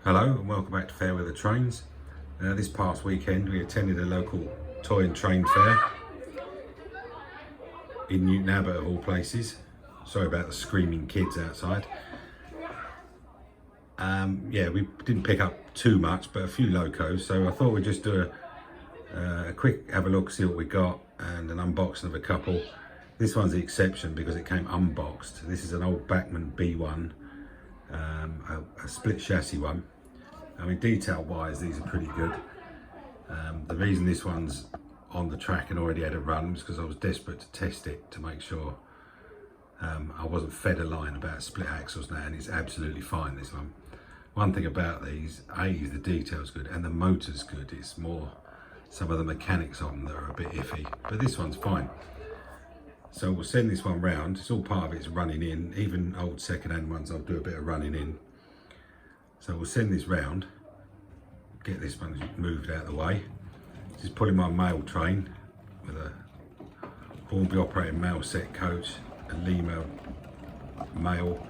Hello and welcome back to Fair Weather Trains. This past weekend we attended a local toy and train fair in Newton Abbot of all places. Sorry about the screaming kids outside. Yeah, we didn't pick up too much, but a few locos, so I thought we'd just do a quick have a look, see what we got, and an unboxing of a couple. This one's the exception because it came unboxed. This is an old Bachmann B1, a split chassis one. I mean, detail wise these are pretty good. The reason this one's on the track and already had a run was because I was desperate to test it to make sure I wasn't fed a line about split axles now, and it's absolutely fine, this one. One thing about these, is the detail's good and the motor's good. It's more some of the mechanics on them that are a bit iffy, but this one's fine. So we'll send this one round. It's all part of it's running in. Even old second-hand ones I'll do a bit of running in. So we'll send this round, get this one moved out of the way. Just pulling my mail train with a Hornby operated mail set coach, a Lima mail,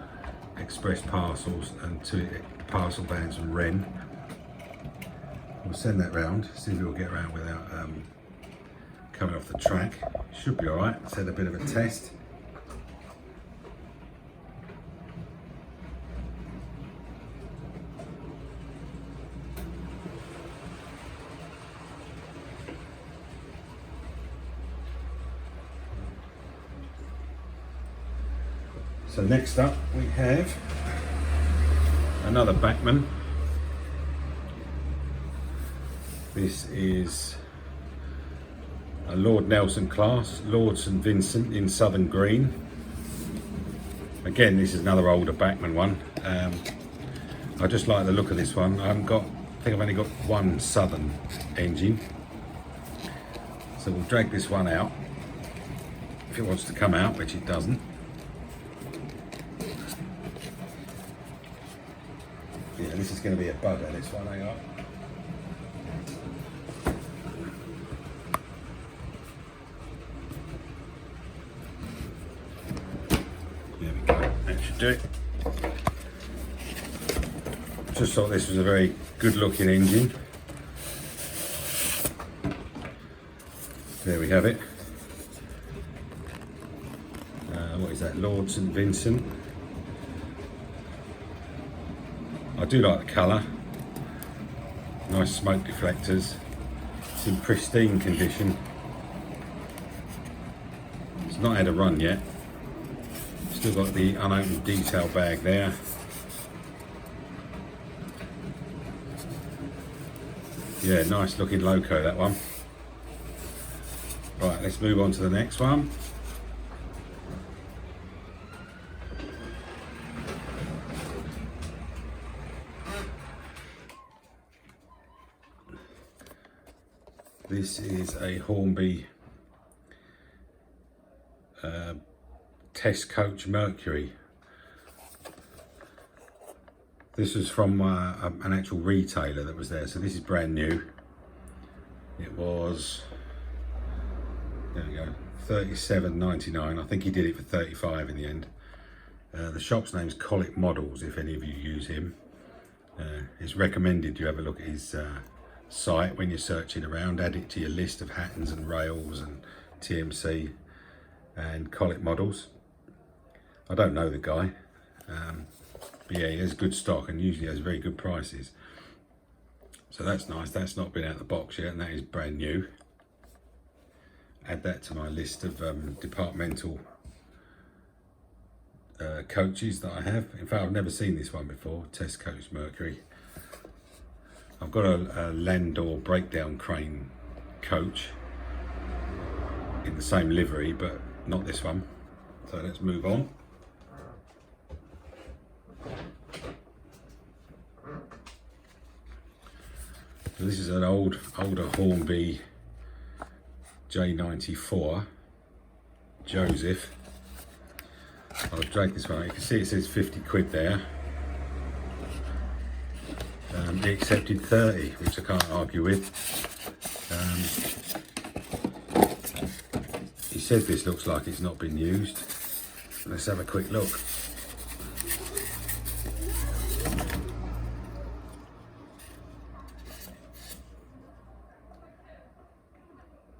express parcels, and 2 parcel vans from Wren. We'll send that round, see if we'll get around without coming off the track. Should be alright. Let's have a bit of a test. So next up we have another Bachmann. This is a Lord Nelson class, Lord St Vincent in Southern Green. Again, this is another older Bachmann one. I just like the look of this one. I think I've only got one Southern engine. So we'll drag this one out if it wants to come out, which it doesn't. Yeah, this is going to be a bugger, this one, hang on. There we go, that should do it. Just thought this was a very good looking engine. There we have it. What is that, Lord St Vincent? I do like the colour. Nice smoke deflectors. It's in pristine condition. It's not had a run yet. Still got the unopened detail bag there. Yeah, nice looking loco, that one. Right, let's move on to the next one. This is a Hornby test coach Mercury. This was from an actual retailer that was there, so this is brand new. It was, there we go, $37.99. I think he did it for $35 in the end. The shop's name's Colic Models, if any of you use him. It's recommended you have a look at his site when you're searching around. Add it to your list of Hattons and Rails and TMC and Colic Models. I don't know the guy, but yeah, he has good stock and usually has very good prices. So that's nice. That's not been out of the box yet, and that is brand new. Add that to my list of departmental coaches that I have. In fact, I've never seen this one before, test coach Mercury. I've got a Landor breakdown crane coach in the same livery, but not this one. So let's move on. So this is an older Hornby J94 Joseph. I'll drag this one. You can see it says 50 quid there. He accepted 30, which I can't argue with. He said this looks like it's not been used. Let's have a quick look.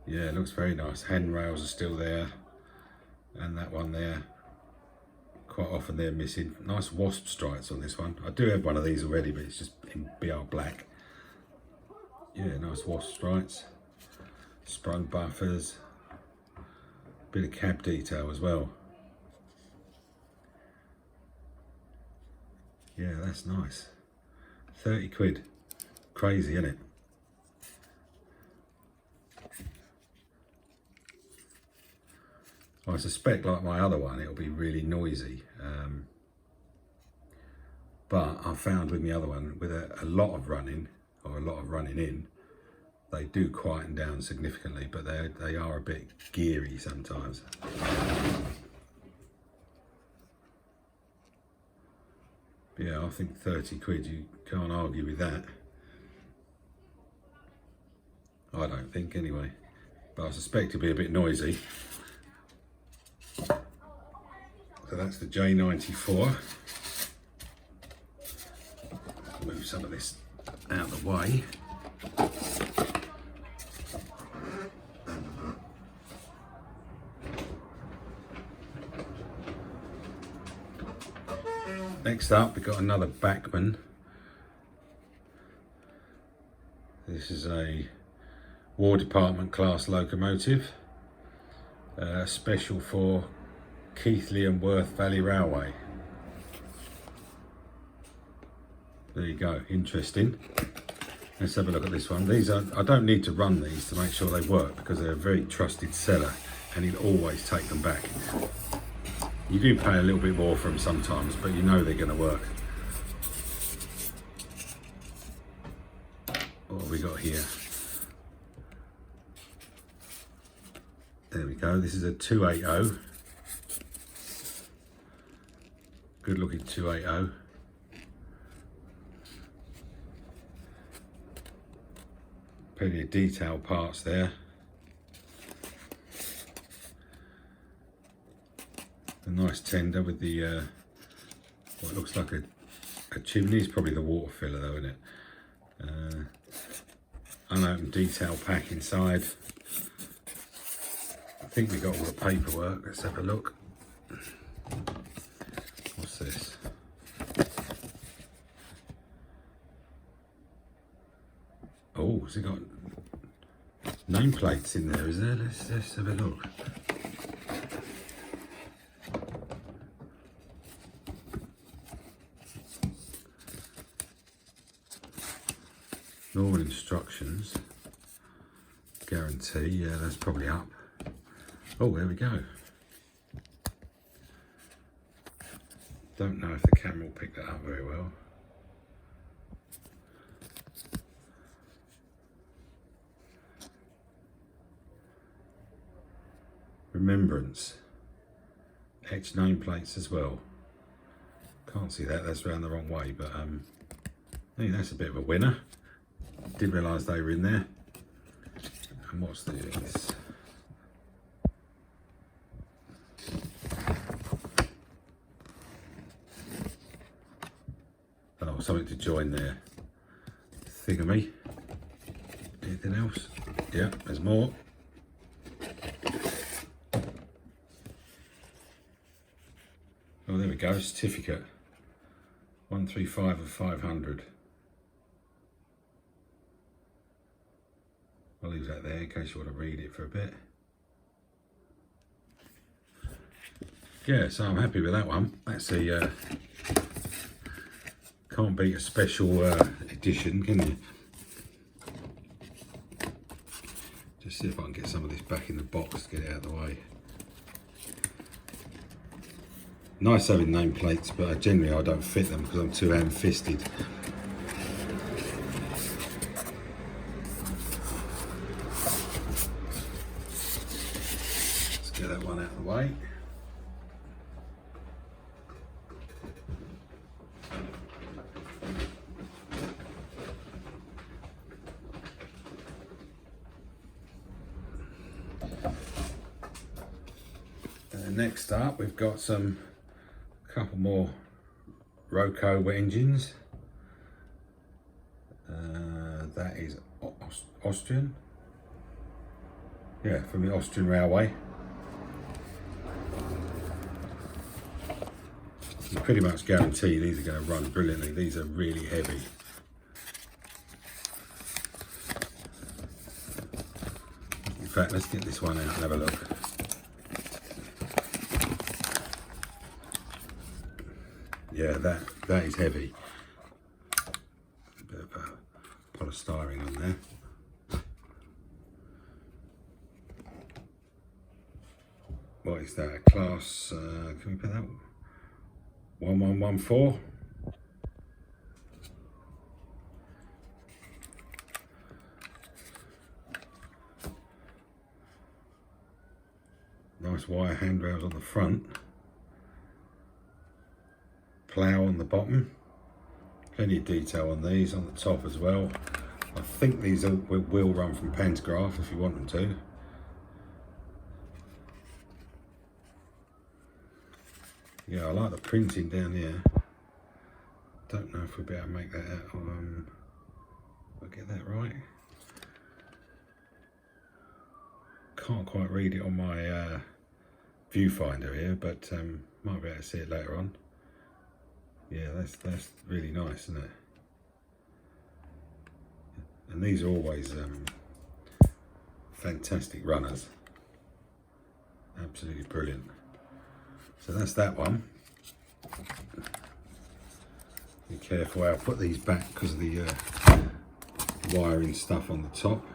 Yeah, it looks very nice. Handrails are still there, and that one there, quite often they're missing. Nice wasp stripes on this one. I do have one of these already, but it's just in BR black. Yeah, nice wasp stripes, sprung buffers, bit of cab detail as well. Yeah, that's nice. 30 quid. Crazy, isn't it? I suspect, like my other one, it'll be really noisy. But I found with the other one, with a lot of running, or a lot of running in, they do quieten down significantly, but they are a bit geary sometimes. But yeah, I think 30 quid, you can't argue with that. I don't think anyway, but I suspect it'll be a bit noisy. So that's the J94. Move some of this out of the way. Next up, we've got another Bachmann. This is a War Department class locomotive, special for Keighley and Worth Valley Railway. There you go, interesting. Let's have a look at this one. These are, I don't need to run these to make sure they work because they're a very trusted seller and he'll always take them back. You do pay a little bit more for them sometimes, but you know they're going to work. What have we got here? There we go, this is a 280. Good looking 280. Plenty of detail parts there. A nice tender with the what looks like a chimney. It's probably the water filler though, isn't it? Unopened detail pack inside. I think we got all the paperwork. Let's have a look. What's this? Oh, has it got nameplates in there, is there? Let's have a look. Normal instructions. Guarantee, yeah, that's probably up. Oh, there we go. Don't know if the camera will pick that up very well. Remembrance. Etched nameplates as well. Can't see that, that's round the wrong way, but I think that's a bit of a winner. Didn't realise they were in there. And what's this? Oh, something to join there. Thingamy. Anything else? Yeah, there's more. Oh, there we go, certificate. 135 of 500. I'll leave that there in case you want to read it for a bit. Yeah, so I'm happy with that one. That's a, can't beat a special edition, can you? Just see if I can get some of this back in the box to get it out of the way. Nice having nameplates, but generally I don't fit them because I'm too ham-fisted. Let's get that one out of the way. And next up we've got couple more Roko engines. That is Austrian. Yeah, from the Austrian Railway. You pretty much guarantee these are going to run brilliantly. These are really heavy. In fact, let's get this one out and have a look. Yeah, that is heavy. A bit of polystyrene on there. What is that? A class, can we put that? 1114. Nice wire handrails on the front. Plough on the bottom. Plenty of detail on these, on the top as well. I think these will run from pantograph if you want them to. Yeah, I like the printing down here. Don't know if we'll be able to make that out. I'll get that right. Can't quite read it on my viewfinder here, but might be able to see it later on. Yeah, that's really nice, isn't it? And these are always fantastic runners. Absolutely brilliant. So that's that one. Be careful how I put these back because of the wiring stuff on the top.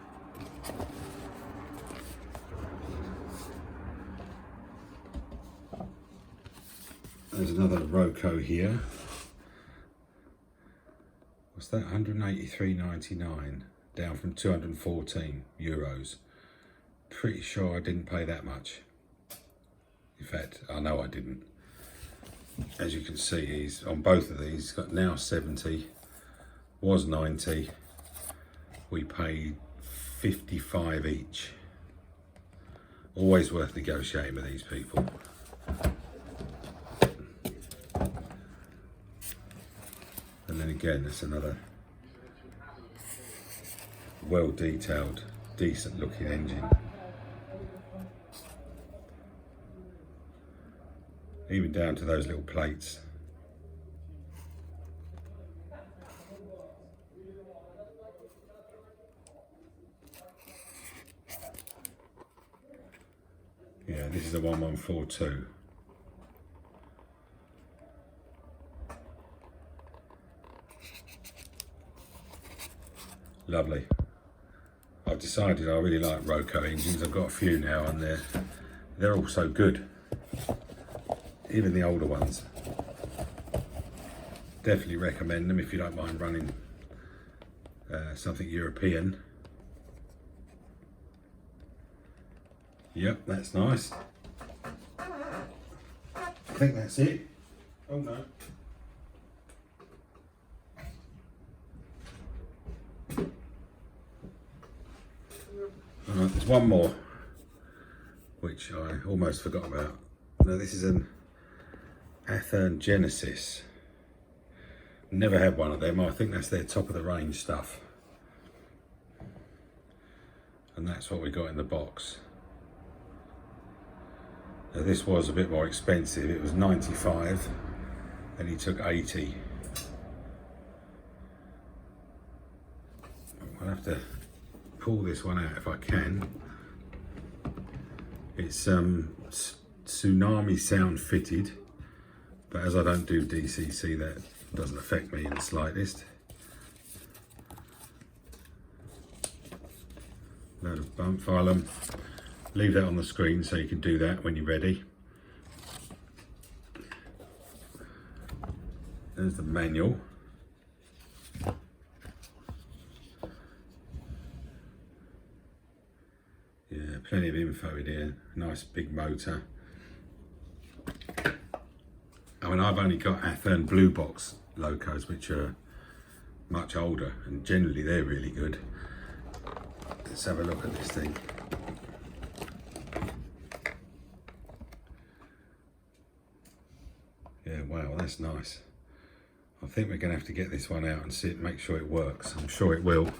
There's another Roko here. What's that? 183.99, down from 214 euros. Pretty sure I didn't pay that much. In fact, I know I didn't. As you can see, he's on both of these. He's got now 70, was 90. We paid 55 each. Always worth negotiating with these people. And then again, that's another well detailed, decent looking engine. Even down to those little plates. Yeah, this is a 1142. Lovely. I've decided I really like Roko engines. I've got a few now and they're all so good. Even the older ones. Definitely recommend them if you don't mind running something European. Yep, that's nice. I think that's it. Oh no. Alright, there's one more, which I almost forgot about. Now this is an Athearn Genesis. Never had one of them. I think that's their top of the range stuff. And that's what we got in the box. Now this was a bit more expensive. It was 95 and he took 80. I'll have to pull this one out if I can. It's tsunami sound fitted, but as I don't do DCC, that doesn't affect me in the slightest. Load of bump file. Leave that on the screen so you can do that when you're ready. There's the manual. Yeah, plenty of info in here. Nice big motor. I mean, I've only got Athearn blue box locos, which are much older, and generally they're really good. Let's have a look at this thing. Yeah, wow, that's nice. I think we're going to have to get this one out and see it, make sure it works. I'm sure it will.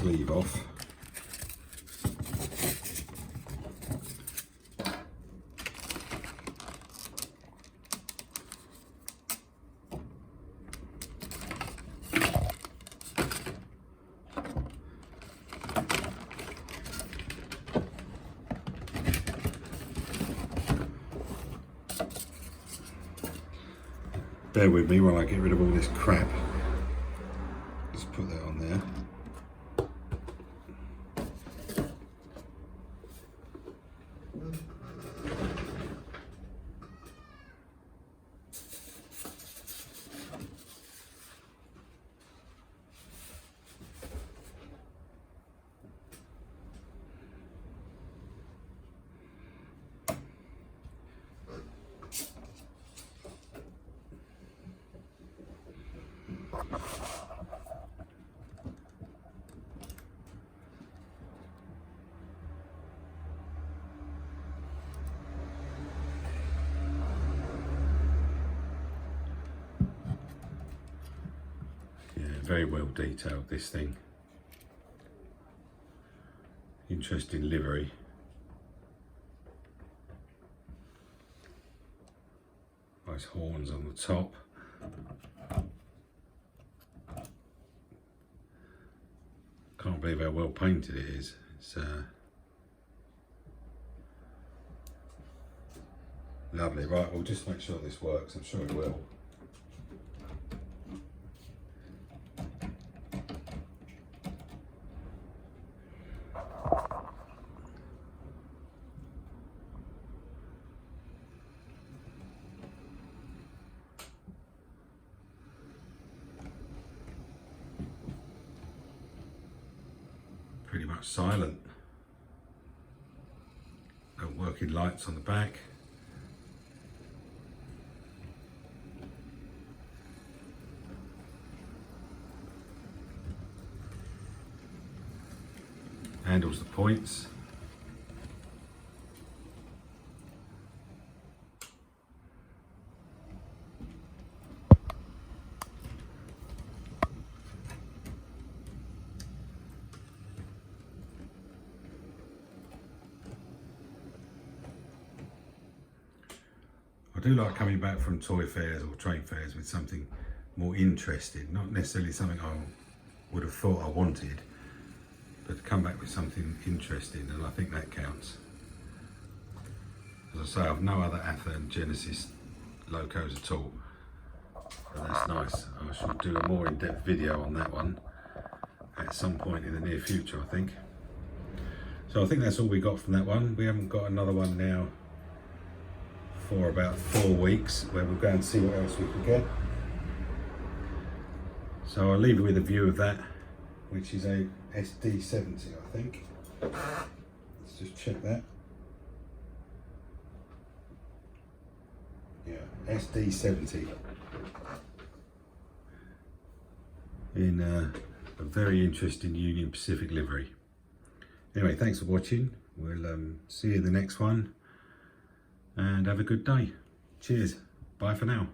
sleeve off. Bear with me while I get rid of all this crap. Just put that on there. Very well detailed, this thing. Interesting livery. Nice horns on the top. Can't believe how well painted it is. It's lovely. Right, we'll just make sure this works. I'm sure it will. Pretty much silent. Got working lights on the back. Handles the points. I do like coming back from toy fairs or trade fairs with something more interesting, not necessarily something I would have thought I wanted, but to come back with something interesting, and I think that counts. As I say, I've no other Athen Genesis locos at all, but that's nice. I should do a more in-depth video on that one at some point in the near future, I think. So I think that's all we got from that one. We haven't got another one now for about 4 weeks, where we'll go and see what else we can get. So I'll leave you with a view of that, which is a SD70, I think. Let's just check that. Yeah, SD70. In a very interesting Union Pacific livery. Anyway, thanks for watching. We'll see you in the next one. And have a good day. Cheers. Bye for now.